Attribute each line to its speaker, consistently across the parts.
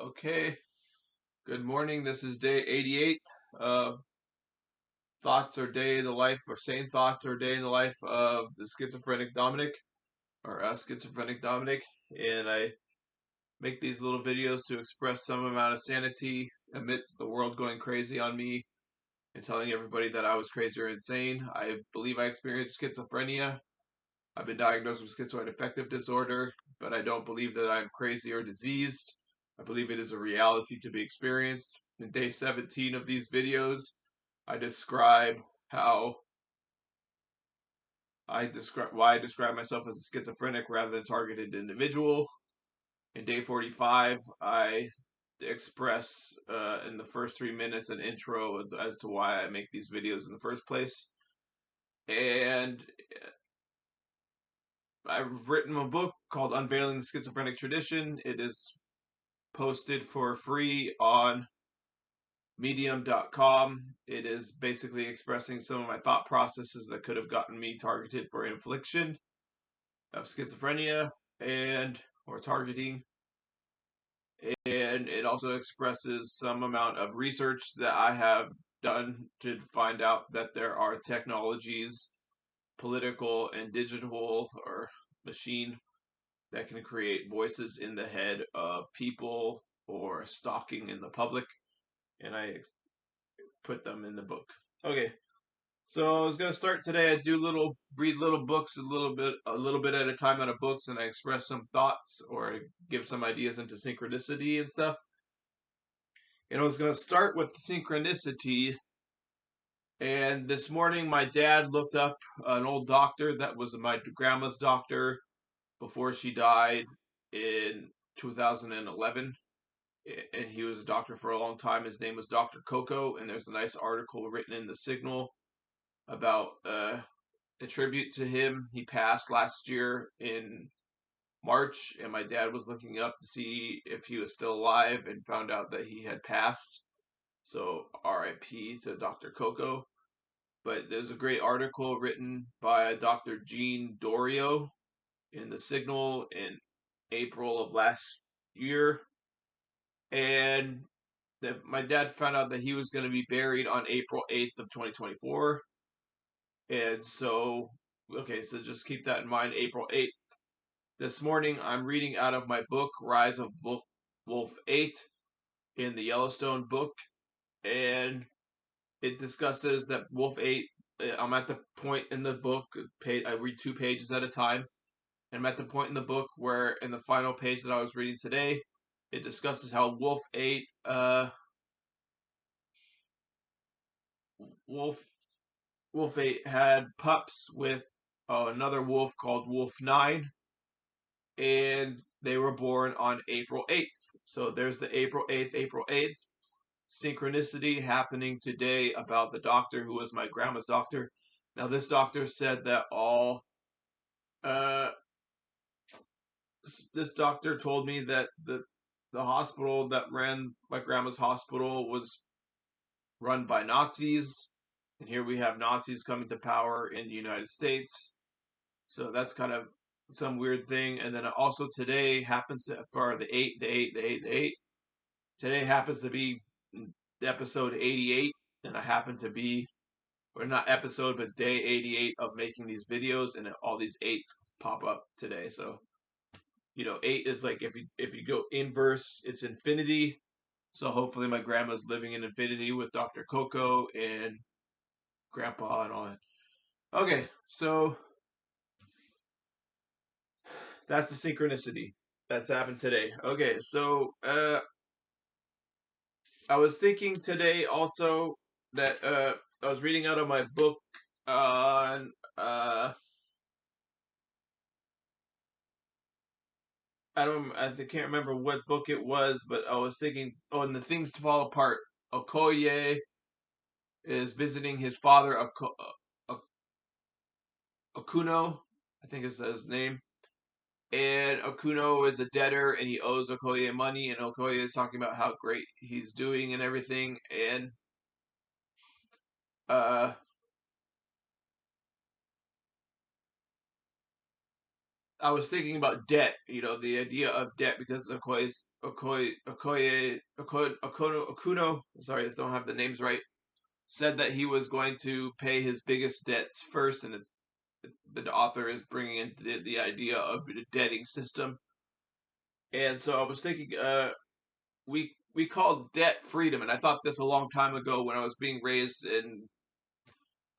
Speaker 1: Okay, good morning. This is day 88 of Thoughts or Day in the Life, or Sane Thoughts or Day in the Life of the Schizophrenic Dominic, or Schizophrenic Dominic. And I make these little videos to express some amount of sanity amidst the world going crazy on me and telling everybody that I was crazy or insane. I believe I experienced schizophrenia. I've been diagnosed with schizoid affective disorder, but I don't believe that I'm crazy or diseased. I believe it is a reality to be experienced. In day 17 of these videos, I describe how why I describe myself as a schizophrenic rather than targeted individual. In day 45, I express in the first 3 minutes an intro as to why I make these videos in the first place. And I've written a book called Unveiling the Schizophrenic Tradition. It is posted for free on medium.com. It is basically expressing some of my thought processes that could have gotten me targeted for infliction of schizophrenia and or targeting. And it also expresses some amount of research that I have done to find out that there are technologies, political and digital or machine, that can create voices in the head of people or stalking in the public, and I put them in the book. Okay, so I was gonna start today. I read little books, a little bit at a time out of books, and I express some thoughts or give some ideas into synchronicity and stuff. And I was gonna start with synchronicity. And this morning, my dad looked up an old doctor that was my grandma's doctor before she died in 2011. And he was a doctor for a long time. His name was Dr. Coco, and there's a nice article written in the Signal about a tribute to him. He passed last year in March, and my dad was looking up to see if he was still alive and found out that he had passed. So RIP to Dr. Coco. But there's a great article written by Dr. Jean Dorio in the Signal in April of last year. And that my dad found out that he was going to be buried on April 8th of 2024. And so, okay, so just keep that in mind, April 8th. This morning, I'm reading out of my book, Rise of Wolf 8, in the Yellowstone book. And it discusses that Wolf 8, I'm at the point in the book, I read 2 pages at a time. And I'm at the point in the book where, in the final page that I was reading today, it discusses how Wolf 8, Wolf 8 had pups with another wolf called Wolf 9, and they were born on April 8th. So there's the April 8th synchronicity happening today about the doctor who was my grandma's doctor. Now, this doctor said that uh, this doctor told me that the hospital that ran my grandma's hospital was run by Nazis, and here we have Nazis coming to power in the United States. So that's kind of some weird thing. And then also today happens to, for the 8. Today happens to be episode 88, and I happen to be, or not episode, but day 88 of making these videos, and all these 8s pop up today. So 8 is like, if you go inverse, it's infinity. So hopefully my grandma's living in infinity with Dr. Coco and Grandpa and all that. Okay, so that's the synchronicity that's happened today. Okay, so I was thinking today also that I was reading out of my book on I can't remember what book it was, but I was thinking, and the things to fall apart. Okoye is visiting his father, Okuno, I think is his name. And Okuno is a debtor, and he owes Okoye money, and Okoye is talking about how great he's doing and everything. And uh, I was thinking about debt, the idea of debt, because Okuno, sorry, I just don't have the names right, said that he was going to pay his biggest debts first, and it's the author is bringing in the idea of the debting system. And so I was thinking, we call debt freedom, and I thought this a long time ago when I was being raised in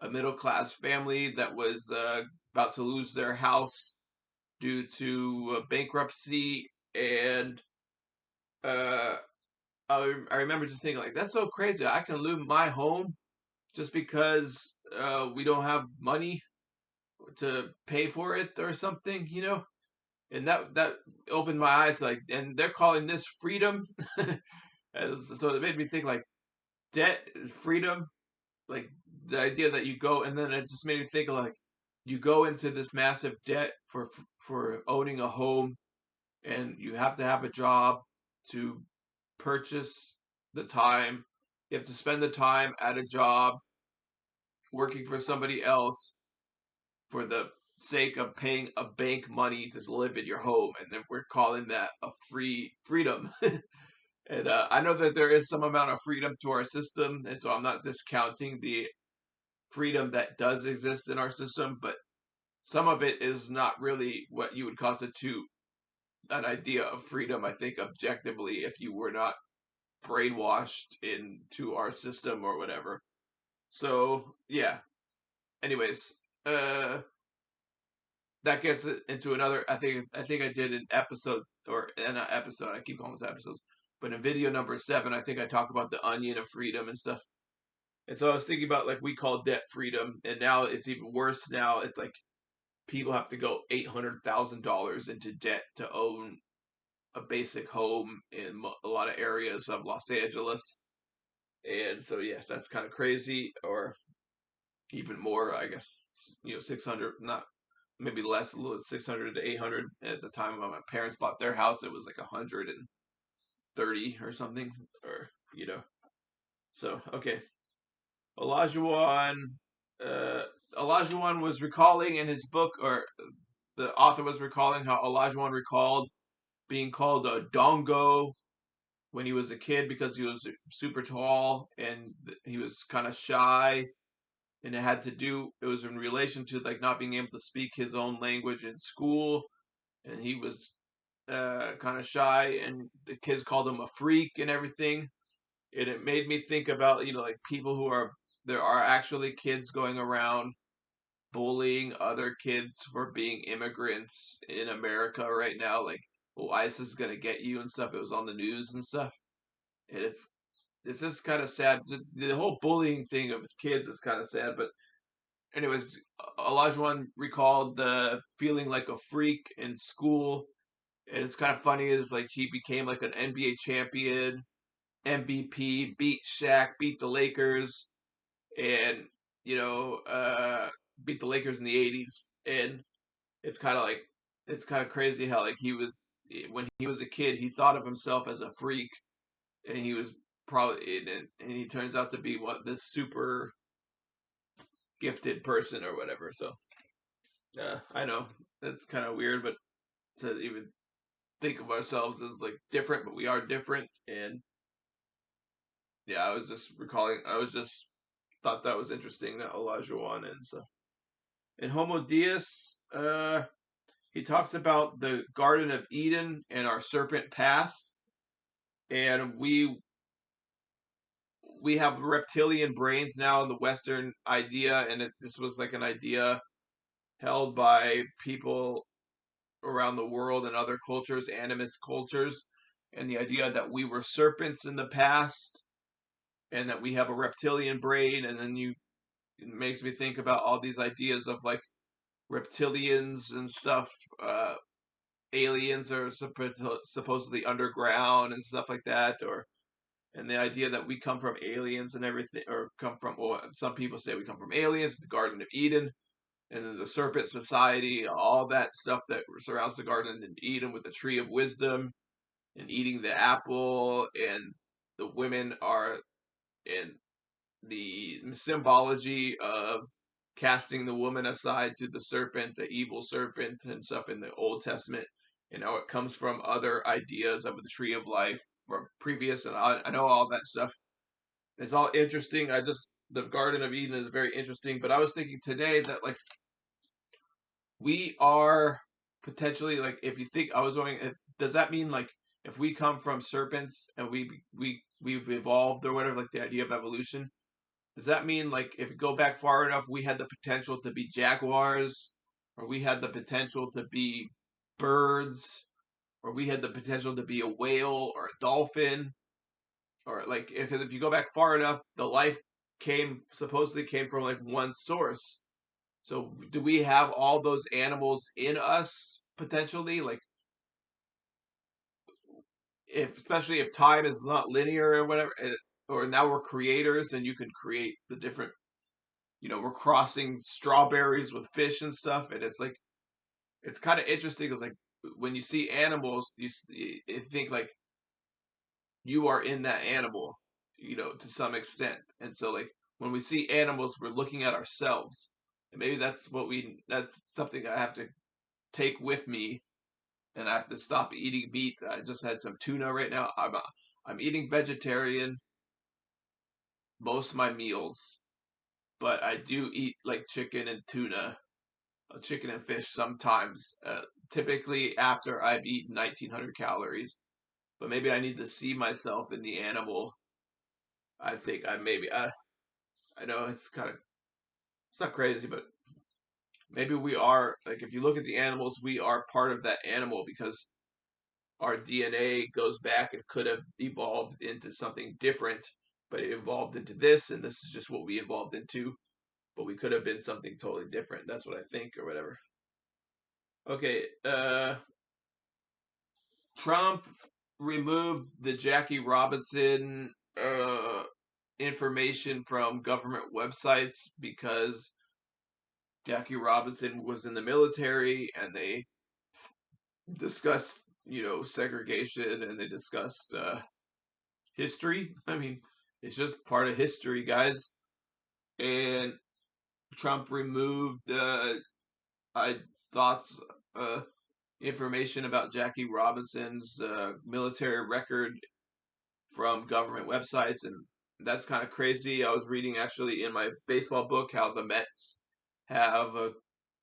Speaker 1: a middle class family that was about to lose their house due to bankruptcy, and uh, I remember just thinking like, that's so crazy. I can lose my home just because we don't have money to pay for it or something. And that opened my eyes, like, and they're calling this freedom. And so it made me think like, debt is freedom, like the idea that you go, and then it just made me think of like, you go into this massive debt for owning a home, and you have to have a job to purchase the time. You have to spend the time at a job working for somebody else for the sake of paying a bank money to live in your home, and then we're calling that a freedom. And I know that there is some amount of freedom to our system, and so I'm not discounting the freedom that does exist in our system, but some of it is not really what you would constitute an idea of freedom, I think, objectively, if you were not brainwashed into our system or whatever. So, yeah. Anyways, uh, that gets it into another. I think I did an episode, or an episode. I keep calling this episodes, but in video number 7, I think I talk about the onion of freedom and stuff. And so I was thinking about, like, we call debt freedom, and now it's even worse. Now it's like people have to go $800,000 into debt to own a basic home in a lot of areas of Los Angeles. And so, yeah, that's kind of crazy, or even more, I guess, 600, not maybe less, a little 600 to 800. At the time when my parents bought their house, it was like 130 or something, or. So, okay. Olajuwon, uh, Olajuwon was recalling in his book, or the author was recalling how Olajuwon recalled being called a dongo when he was a kid because he was super tall and he was kind of shy, and it was in relation to like not being able to speak his own language in school, and he was kind of shy, and the kids called him a freak and everything. And it made me think about, like, people there are actually kids going around bullying other kids for being immigrants in America right now, like, well, ISIS is gonna get you and stuff. It was on the news and stuff, and it's just kind of sad. The whole bullying thing of kids is kind of sad. But anyways, Olajuwon recalled the feeling like a freak in school, and it's kind of funny is like he became like an NBA champion, MVP, beat Shaq, beat the Lakers, and you know, uh, beat the Lakers in the '80s. And it's kind of like it's kind of crazy how like when he was a kid, he thought of himself as a freak, and he was probably and he turns out to be this super gifted person or whatever. So I know that's kind of weird, but to even think of ourselves as like different, but we are different. And yeah, I was just recalling. I was just thought that was interesting that Olajuwon and so in Homo Deus, he talks about the Garden of Eden and our serpent past, and we have reptilian brains now in the Western idea, and this was like an idea held by people around the world and other cultures, animist cultures, and the idea that we were serpents in the past, and that we have a reptilian brain, and then it makes me think about all these ideas of like reptilians and stuff. Aliens are supposedly underground and stuff like that, and the idea that we come from aliens and everything, or come from, well, some people say we come from aliens, the Garden of Eden, and then the Serpent Society, all that stuff that surrounds the Garden of Eden with the Tree of Wisdom and eating the apple, and the women are in the symbology of casting the woman aside to the serpent, the evil serpent, and stuff in the Old Testament, and how it comes from other ideas of the tree of life from previous, and I know all that stuff. It's all interesting. The Garden of Eden is very interesting, but I was thinking today that like we are potentially like if you think I was going, does that mean like if we come from serpents and we've evolved or whatever, like the idea of evolution? Does that mean like if you go back far enough, we had the potential to be jaguars, or we had the potential to be birds, or we had the potential to be a whale or a dolphin, or like because if you go back far enough, the life supposedly came from like one source. So do we have all those animals in us potentially? Like if especially if time is not linear or whatever, or now we're creators and you can create the different, we're crossing strawberries with fish and stuff, and it's like it's kind of interesting because like when you see animals, you think like you are in that animal, to some extent, and so like when we see animals, we're looking at ourselves, and maybe that's something I have to take with me, and I have to stop eating meat. I just had some tuna right now. I'm eating vegetarian most of my meals, but I do eat like chicken and tuna, chicken and fish sometimes, typically after I've eaten 1900 calories. But maybe I need to see myself in the animal. I think I know it's not crazy, but maybe we are, like, if you look at the animals, we are part of that animal because our DNA goes back and could have evolved into something different, but it evolved into this, and this is just what we evolved into. But we could have been something totally different. That's what I think, or whatever. Okay, Trump removed the Jackie Robinson information from government websites because Jackie Robinson was in the military and they discussed, segregation, and they discussed history. I mean, it's just part of history, guys. And Trump removed I thoughts information about Jackie Robinson's military record from government websites, and that's kind of crazy. I was reading actually in my baseball book how the Mets have a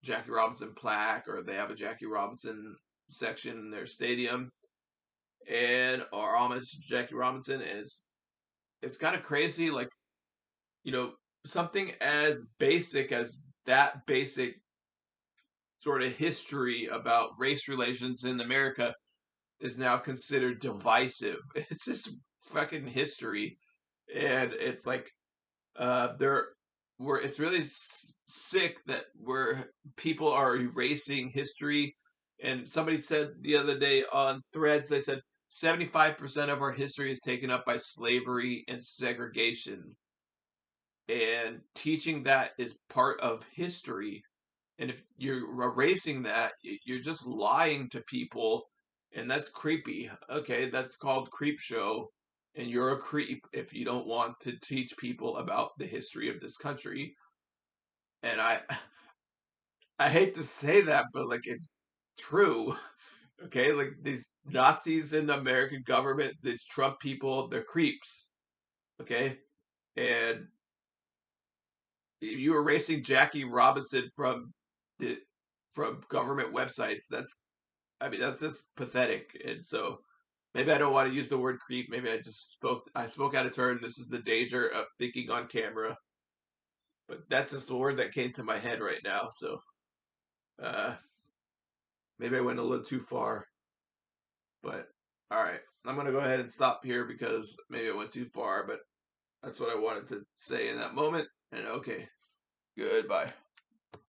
Speaker 1: Jackie Robinson plaque, or they have a Jackie Robinson section in their stadium, and are homage to Jackie Robinson, and it's kind of crazy. Like, you know, something as basic as that basic sort of history about race relations in America is now considered divisive. It's just fucking history, and it's like there we're it's really sick that we're people are erasing history. And somebody said the other day on Threads, they said 75% of our history is taken up by slavery and segregation, and teaching that is part of history. And if you're erasing that, you're just lying to people, and that's creepy. Okay, that's called creep show, and you're a creep if you don't want to teach people about the history of this country. And I hate to say that, but like it's true. Okay, like these Nazis in the American government, these Trump people, they're creeps. Okay, and you erasing Jackie Robinson the from government websites. That's just pathetic. And so maybe I don't want to use the word creep. Maybe I spoke out of turn. This is the danger of thinking on camera. But that's just the word that came to my head right now. So uh, maybe I went a little too far. But all right, I'm gonna go ahead and stop here because maybe I went too far. But that's what I wanted to say in that moment. And okay, goodbye.